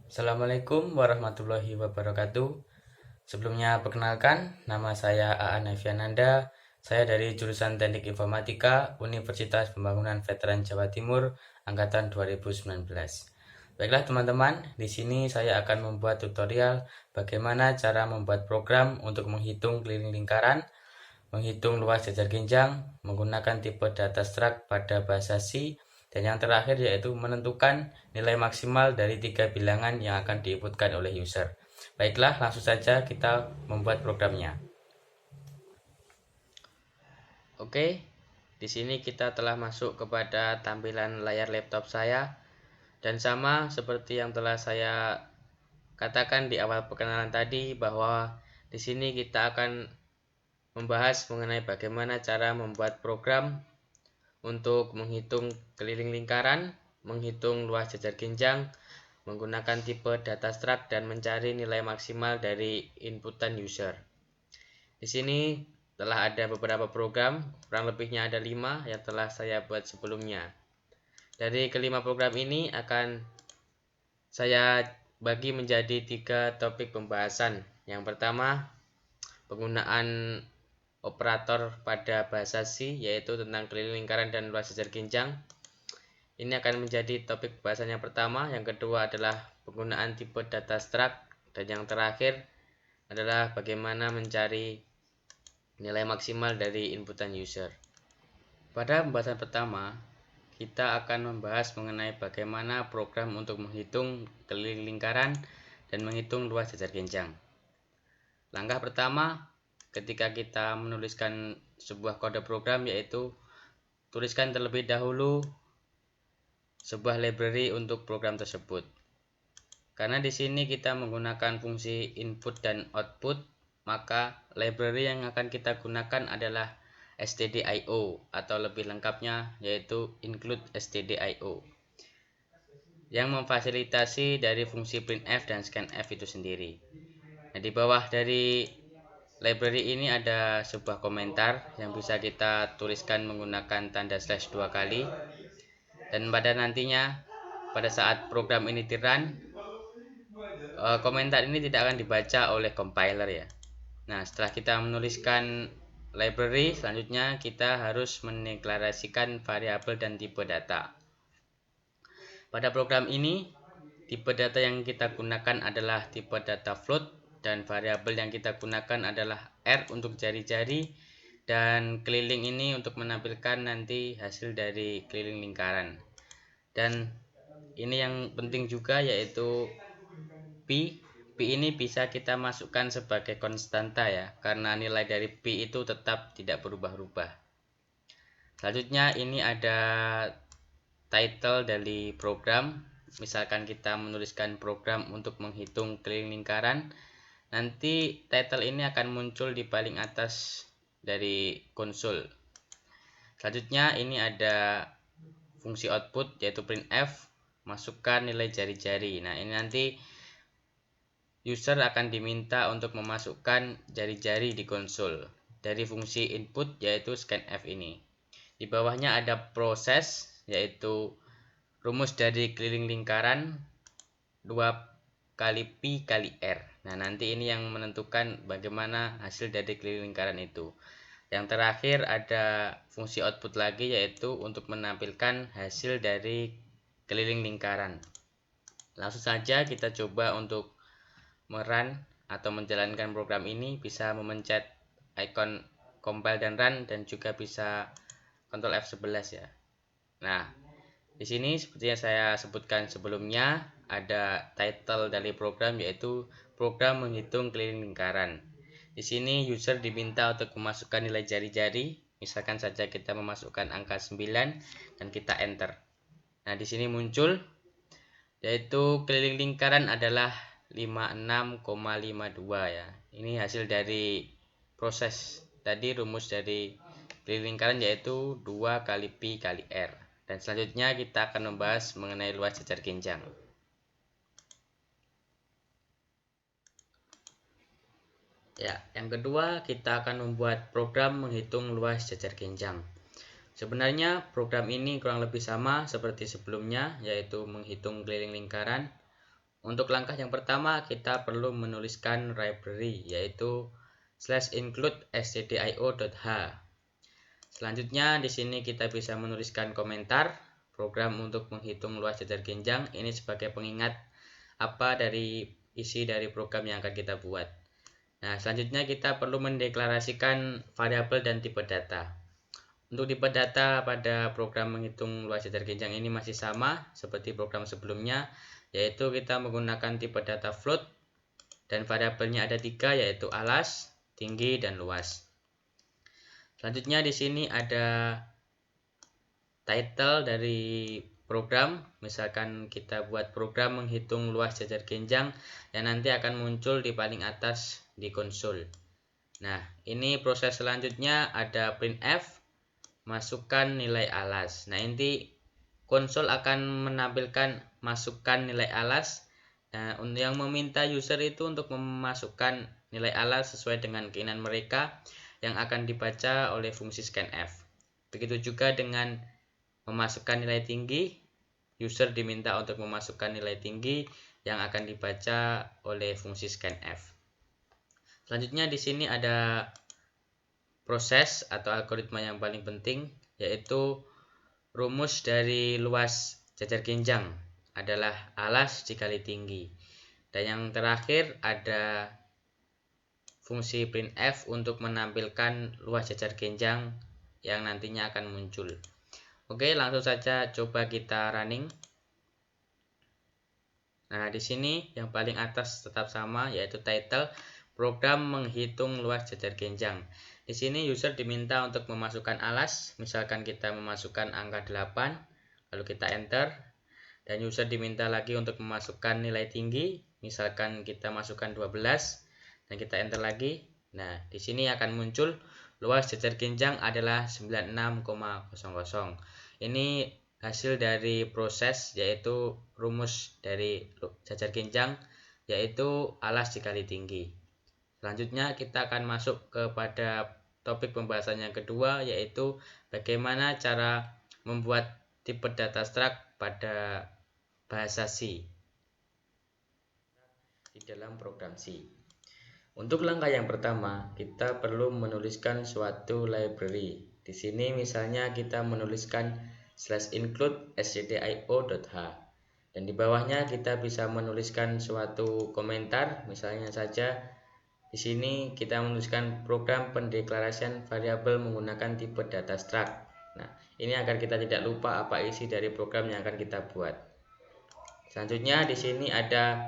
Assalamualaikum warahmatullahi wabarakatuh. Sebelumnya perkenalkan, nama saya Aan Eviananda. Saya dari jurusan Teknik Informatika Universitas Pembangunan Veteran Jawa Timur angkatan 2019. Baiklah teman-teman, di sini saya akan membuat tutorial bagaimana cara membuat program untuk menghitung keliling lingkaran, menghitung luas jajar genjang, menggunakan tipe data struct pada bahasa C, dan yang terakhir yaitu menentukan nilai maksimal dari 3 bilangan yang akan diinputkan oleh user. Baiklah, langsung saja kita membuat programnya. Oke, di sini kita telah masuk kepada tampilan layar laptop saya, dan sama seperti yang telah saya katakan di awal perkenalan tadi, bahwa di sini kita akan membahas mengenai bagaimana cara membuat program untuk menghitung keliling lingkaran, menghitung luas jajar genjang, menggunakan tipe data struct, dan mencari nilai maksimal dari inputan user. Di sini telah ada beberapa program, kurang lebihnya ada 5 yang telah saya buat sebelumnya. Dari kelima program ini akan saya bagi menjadi 3 topik pembahasan. Yang pertama, penggunaan operator pada bahasa C, yaitu tentang keliling lingkaran dan luas jajar genjang. Ini akan menjadi topik pembahasan yang pertama. Yang kedua adalah penggunaan tipe data struct, dan yang terakhir adalah bagaimana mencari nilai maksimal dari inputan user. Pada pembahasan pertama, kita akan membahas mengenai bagaimana program untuk menghitung keliling lingkaran dan menghitung luas jajar genjang. Langkah pertama, ketika kita menuliskan sebuah kode program, yaitu tuliskan terlebih dahulu sebuah library untuk program tersebut. Karena di sini kita menggunakan fungsi input dan output, maka library yang akan kita gunakan adalah stdio, atau lebih lengkapnya yaitu include stdio, yang memfasilitasi dari fungsi printf dan scanf itu sendiri. Nah, di bawah dari library ini ada sebuah komentar yang bisa kita tuliskan menggunakan tanda slash 2 kali, dan pada nantinya pada saat program ini di-run, komentar ini tidak akan dibaca oleh compiler ya. Nah, setelah kita menuliskan library, selanjutnya kita harus mendeklarasikan variabel dan tipe data. Pada program ini, tipe data yang kita gunakan adalah tipe data float, dan variabel yang kita gunakan adalah R untuk jari-jari, dan keliling ini untuk menampilkan nanti hasil dari keliling lingkaran. Dan ini yang penting juga, yaitu P ini bisa kita masukkan sebagai konstanta ya, karena nilai dari P itu tetap tidak berubah-ubah. Selanjutnya ini ada title dari program. Misalkan kita menuliskan program untuk menghitung keliling lingkaran, nanti title ini akan muncul di paling atas dari konsol. Selanjutnya ini ada fungsi output yaitu printf, masukkan nilai jari-jari. Nah, ini nanti user akan diminta untuk memasukkan jari-jari di konsol dari fungsi input yaitu scanf ini. Di bawahnya ada proses, yaitu rumus dari keliling lingkaran 2 kali Pi kali R. Nah, nanti ini yang menentukan bagaimana hasil dari keliling lingkaran itu. Yang terakhir ada fungsi output lagi, yaitu untuk menampilkan hasil dari keliling lingkaran. Langsung saja kita coba untuk merun atau menjalankan program ini. Bisa memencet icon compile dan run, dan juga bisa Ctrl F11 ya. Nah, di sini seperti yang saya sebutkan sebelumnya, ada title dari program yaitu program menghitung keliling lingkaran. Di sini user diminta untuk memasukkan nilai jari-jari. Misalkan saja kita memasukkan angka 9 dan kita enter. Nah, di sini muncul yaitu keliling lingkaran adalah 56,52 ya. Ini hasil dari proses tadi, rumus dari keliling lingkaran yaitu 2 kali Pi kali R. Dan selanjutnya kita akan membahas mengenai luas jajar genjang. Ya, yang kedua kita akan membuat program menghitung luas jajar genjang. Sebenarnya program ini kurang lebih sama seperti sebelumnya, yaitu menghitung keliling lingkaran. Untuk langkah yang pertama kita perlu menuliskan library, yaitu /include stdio.h. Selanjutnya di sini kita bisa menuliskan komentar program untuk menghitung luas jajar genjang ini sebagai pengingat apa dari isi dari program yang akan kita buat. Nah, selanjutnya kita perlu mendeklarasikan variabel dan tipe data. Untuk tipe data pada program menghitung luas jajar genjang ini masih sama seperti program sebelumnya, yaitu kita menggunakan tipe data float dan variabelnya ada 3, yaitu alas, tinggi, dan luas. Selanjutnya di sini ada title dari program. Misalkan kita buat program menghitung luas jajar genjang yang nanti akan muncul di paling atas di konsol. Nah, ini proses selanjutnya ada printf, masukkan nilai alas. Nah, nanti konsol akan menampilkan masukkan nilai alas. Nah, yang meminta user itu untuk memasukkan nilai alas sesuai dengan keinginan mereka yang akan dibaca oleh fungsi scanf. Begitu juga dengan memasukkan nilai tinggi, user diminta untuk memasukkan nilai tinggi yang akan dibaca oleh fungsi scanf. Selanjutnya di sini ada proses atau algoritma yang paling penting, yaitu rumus dari luas jajar genjang adalah alas dikali tinggi. Dan yang terakhir ada fungsi printf untuk menampilkan luas jajar genjang yang nantinya akan muncul. Oke, langsung saja coba kita running. Nah, di sini yang paling atas tetap sama, yaitu title program menghitung luas jajar genjang. Di sini user diminta untuk memasukkan alas, misalkan kita memasukkan angka 8, lalu kita enter. Dan user diminta lagi untuk memasukkan nilai tinggi, misalkan kita masukkan 12 dan kita enter lagi. Nah, di sini akan muncul luas jajar genjang adalah 96,00. Ini hasil dari proses, yaitu rumus dari jajar genjang, yaitu alas dikali tinggi. Selanjutnya kita akan masuk kepada topik pembahasan yang kedua, yaitu bagaimana cara membuat tipe data struct pada bahasa C di dalam program C. Untuk langkah yang pertama, kita perlu menuliskan suatu library. Di sini misalnya kita menuliskan /include stdio.h. Dan di bawahnya kita bisa menuliskan suatu komentar, misalnya saja di sini kita menuliskan program pendeklarasian variabel menggunakan tipe data struct. Nah, ini agar kita tidak lupa apa isi dari program yang akan kita buat. Selanjutnya di sini ada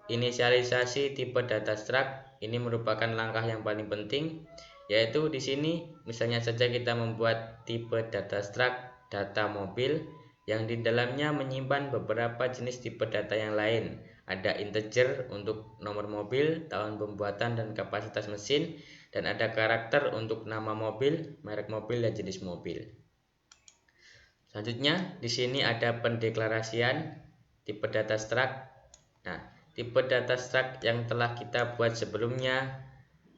inisialisasi tipe data struct. Ini merupakan langkah yang paling penting, yaitu di sini misalnya saja kita membuat tipe data struct data mobil yang di dalamnya menyimpan beberapa jenis tipe data yang lain. Ada integer untuk nomor mobil, tahun pembuatan dan kapasitas mesin, dan ada karakter untuk nama mobil, merek mobil dan jenis mobil. Selanjutnya di sini ada pendeklarasian tipe data struct. Nah, tipe data struct yang telah kita buat sebelumnya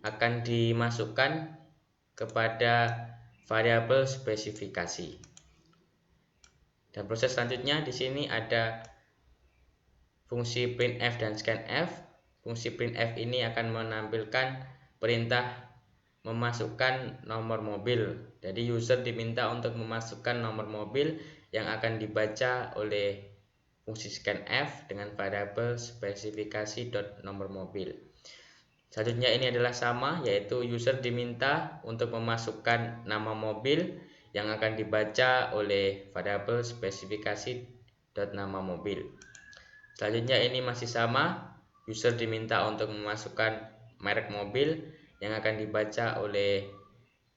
akan dimasukkan kepada variabel spesifikasi. Dan proses selanjutnya di sini ada fungsi printf dan scanf. Fungsi printf ini akan menampilkan perintah memasukkan nomor mobil. Jadi user diminta untuk memasukkan nomor mobil yang akan dibaca oleh fungsi scanf dengan variabel spesifikasi nomor mobil. Selanjutnya ini adalah sama, yaitu user diminta untuk memasukkan nama mobil yang akan dibaca oleh variabel spesifikasi nama mobil. Selanjutnya ini masih sama, user diminta untuk memasukkan merek mobil yang akan dibaca oleh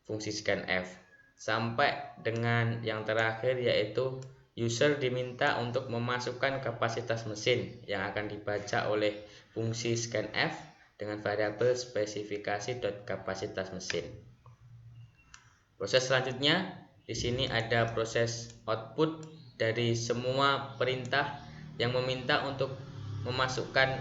fungsi scanf. Sampai dengan yang terakhir, yaitu user diminta untuk memasukkan kapasitas mesin yang akan dibaca oleh fungsi scanf dengan variabel spesifikasi kapasitas mesin. Proses selanjutnya di sini ada proses output dari semua perintah yang meminta untuk memasukkan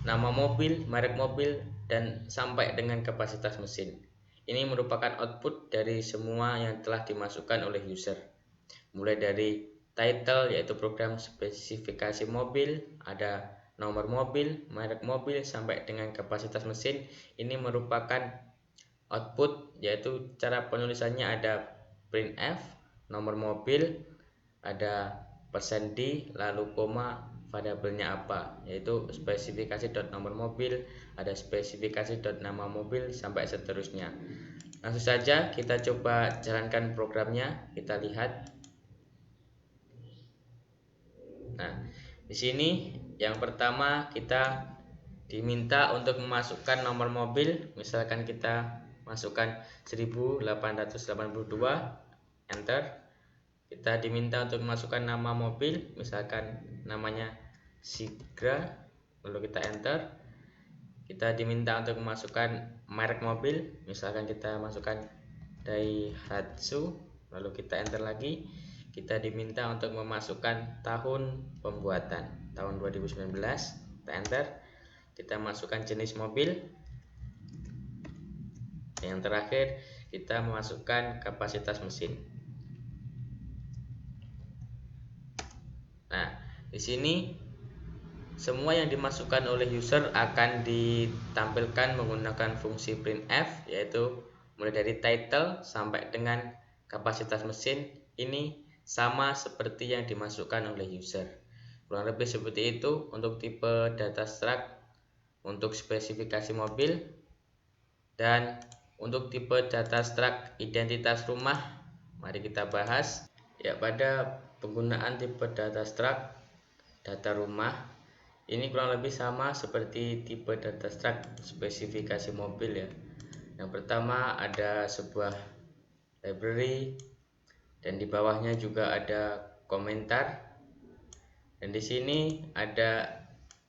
nama mobil, merek mobil, dan sampai dengan kapasitas mesin. Ini merupakan output dari semua yang telah dimasukkan oleh user. Mulai dari title yaitu program spesifikasi mobil, ada nomor mobil, merek mobil, sampai dengan kapasitas mesin. Ini merupakan output, yaitu cara penulisannya ada printf, nomor mobil, ada %d, lalu koma, variabelnya apa, yaitu spesifikasi nomor mobil, ada spesifikasi nama mobil, sampai seterusnya. Langsung saja kita coba jalankan programnya, kita lihat. Nah, di sini yang pertama kita diminta untuk memasukkan nomor mobil, misalkan kita masukkan 1882, enter. Kita diminta untuk memasukkan nama mobil, misalkan namanya Sigra, lalu kita enter. Kita diminta untuk memasukkan merek mobil, misalkan kita masukkan Daihatsu, lalu kita enter lagi. Kita diminta untuk memasukkan tahun pembuatan, tahun 2019, kita enter. Kita masukkan jenis mobil. Yang terakhir kita memasukkan kapasitas mesin. Nah, di sini semua yang dimasukkan oleh user akan ditampilkan menggunakan fungsi printf, yaitu mulai dari title sampai dengan kapasitas mesin. Ini sama seperti yang dimasukkan oleh user. Kurang lebih seperti itu untuk tipe data struct untuk spesifikasi mobil. Dan untuk tipe data struct identitas rumah, mari kita bahas. Ya, pada penggunaan tipe data struct data rumah, ini kurang lebih sama seperti tipe data struct spesifikasi mobil ya. Yang pertama ada sebuah library, dan di bawahnya juga ada komentar. Dan di sini ada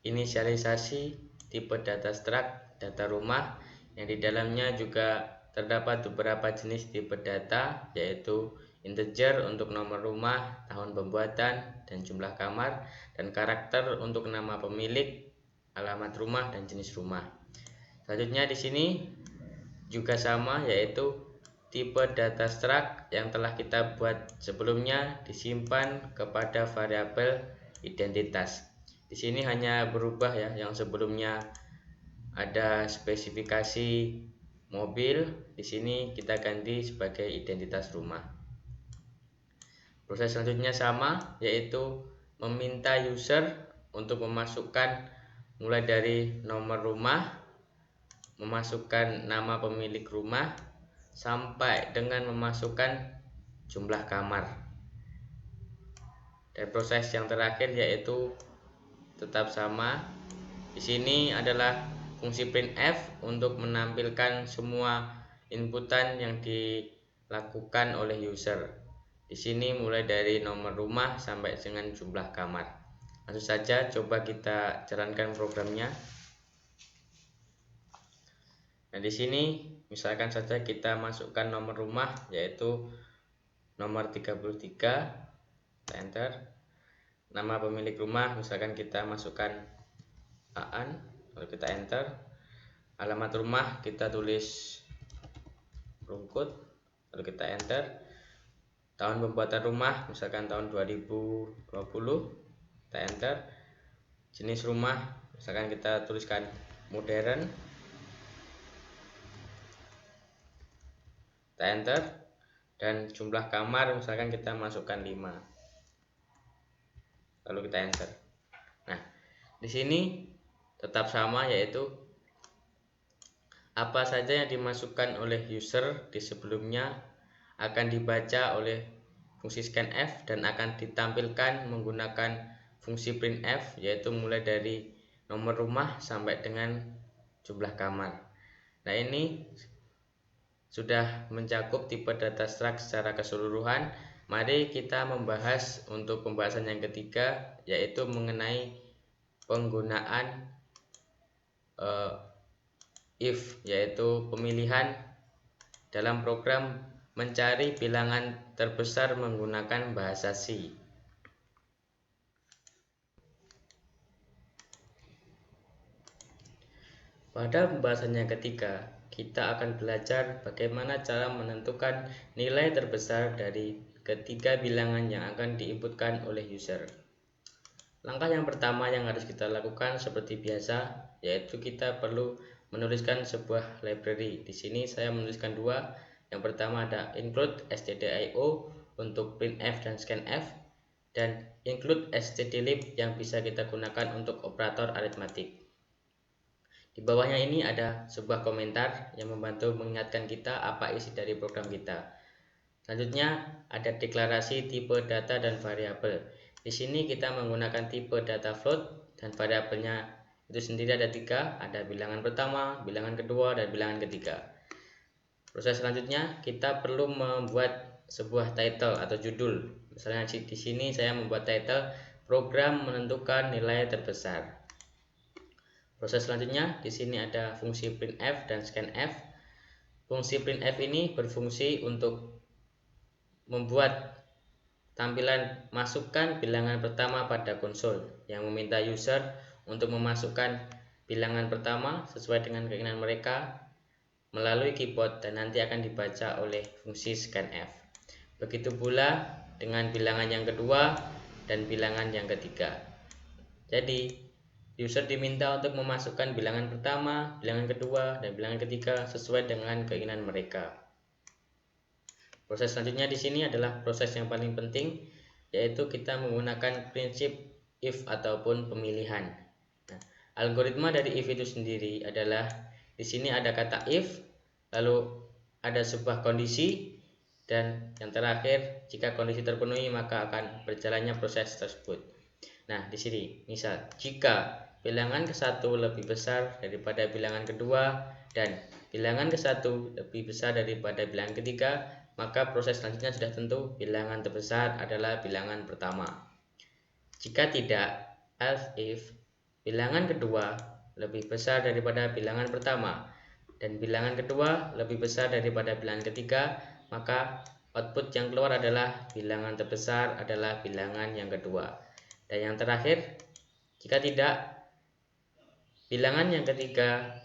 inisialisasi tipe data struct data rumah, yang di dalamnya juga terdapat beberapa jenis tipe data, yaitu integer untuk nomor rumah, tahun pembuatan, dan jumlah kamar, dan karakter untuk nama pemilik, alamat rumah, dan jenis rumah. Selanjutnya di sini juga sama, yaitu tipe data struct yang telah kita buat sebelumnya disimpan kepada variabel identitas. Di sini hanya berubah ya, yang sebelumnya ada spesifikasi mobil, di sini kita ganti sebagai identitas rumah. Proses selanjutnya sama, yaitu meminta user untuk memasukkan mulai dari nomor rumah, memasukkan nama pemilik rumah, sampai dengan memasukkan jumlah kamar. Dan proses yang terakhir yaitu tetap sama. Di sini adalah fungsi printf untuk menampilkan semua inputan yang dilakukan oleh user. Di sini mulai dari nomor rumah sampai dengan jumlah kamar. Langsung saja coba kita jalankan programnya. Nah, di sini misalkan saja kita masukkan nomor rumah, yaitu nomor 33, kita enter. Nama pemilik rumah misalkan kita masukkan Aan, lalu kita enter. Alamat rumah kita tulis Rungkut, lalu kita enter. Tahun pembuatan rumah misalkan tahun 2020, kita enter. Jenis rumah misalkan kita tuliskan modern, kita enter. Dan jumlah kamar misalkan kita masukkan 5, lalu kita enter. Nah, di sini tetap sama, yaitu apa saja yang dimasukkan oleh user di sebelumnya akan dibaca oleh fungsi scanf dan akan ditampilkan menggunakan fungsi printf, yaitu mulai dari nomor rumah sampai dengan jumlah kamar. Nah, ini sudah mencakup tipe data struct secara keseluruhan. Mari kita membahas untuk pembahasan yang ketiga, yaitu mengenai penggunaan if, yaitu pemilihan dalam program mencari bilangan terbesar menggunakan bahasa C. Pada pembahasan yang ketiga, kita akan belajar bagaimana cara menentukan nilai terbesar dari ketiga bilangan yang akan diinputkan oleh user. Langkah yang pertama yang harus kita lakukan seperti biasa, yaitu kita perlu menuliskan sebuah library. Di sini saya menuliskan dua. Yang pertama ada include stdio untuk printf dan scanf, dan include stdlib yang bisa kita gunakan untuk operator aritmatik. Di bawahnya ini ada sebuah komentar yang membantu mengingatkan kita apa isi dari program kita. Selanjutnya ada deklarasi tipe data dan variabel. Di sini kita menggunakan tipe data float dan variabelnya itu sendiri ada tiga, ada bilangan pertama, bilangan kedua, dan bilangan ketiga. Proses selanjutnya kita perlu membuat sebuah title atau judul. Misalnya di sini saya membuat title program menentukan nilai terbesar. Proses selanjutnya di sini ada fungsi printf dan scanf. Fungsi printf ini berfungsi untuk membuat tampilan masukkan bilangan pertama pada konsol yang meminta user untuk memasukkan bilangan pertama sesuai dengan keinginan mereka melalui keyboard dan nanti akan dibaca oleh fungsi scanf. Begitu pula dengan bilangan yang kedua dan bilangan yang ketiga. Jadi user diminta untuk memasukkan bilangan pertama, bilangan kedua, dan bilangan ketiga sesuai dengan keinginan mereka. Proses selanjutnya di sini adalah proses yang paling penting, yaitu kita menggunakan prinsip if ataupun pemilihan. Nah, algoritma dari if itu sendiri adalah di sini ada kata if, lalu ada sebuah kondisi, dan yang terakhir jika kondisi terpenuhi maka akan berjalannya proses tersebut. Nah, di sini misal jika bilangan ke-1 lebih besar daripada bilangan kedua dan bilangan ke-1 lebih besar daripada bilangan ketiga, maka proses selanjutnya sudah tentu bilangan terbesar adalah bilangan pertama. Jika tidak, else if bilangan kedua lebih besar daripada bilangan pertama dan bilangan kedua lebih besar daripada bilangan ketiga, maka output yang keluar adalah bilangan terbesar adalah bilangan yang kedua. Dan yang terakhir, jika tidak, bilangan yang ketiga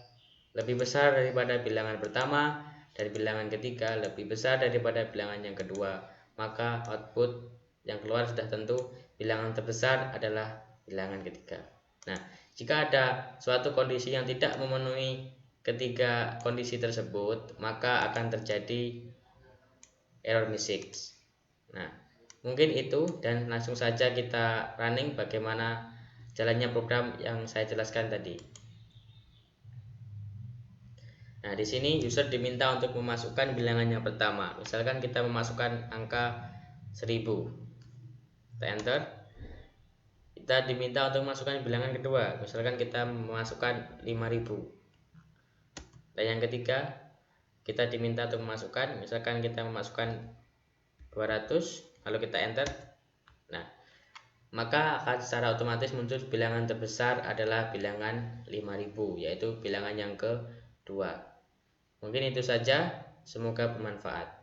lebih besar daripada bilangan pertama dan bilangan ketiga lebih besar daripada bilangan yang kedua, maka output yang keluar sudah tentu bilangan terbesar adalah bilangan ketiga. Nah, jika ada suatu kondisi yang tidak memenuhi ketiga kondisi tersebut, maka akan terjadi error message. Nah, mungkin itu, dan langsung saja kita running bagaimana jalannya program yang saya jelaskan tadi. Nah, di sini user diminta untuk memasukkan bilangan yang pertama. Misalkan kita memasukkan angka 1000. Kita enter. Kita diminta untuk memasukkan bilangan kedua. Misalkan kita memasukkan 5000. Dan yang ketiga, kita diminta untuk memasukkan, misalkan kita memasukkan 200, lalu kita enter. Nah, maka akan secara otomatis muncul bilangan terbesar adalah bilangan 5000, yaitu bilangan yang kedua. Mungkin itu saja, semoga bermanfaat.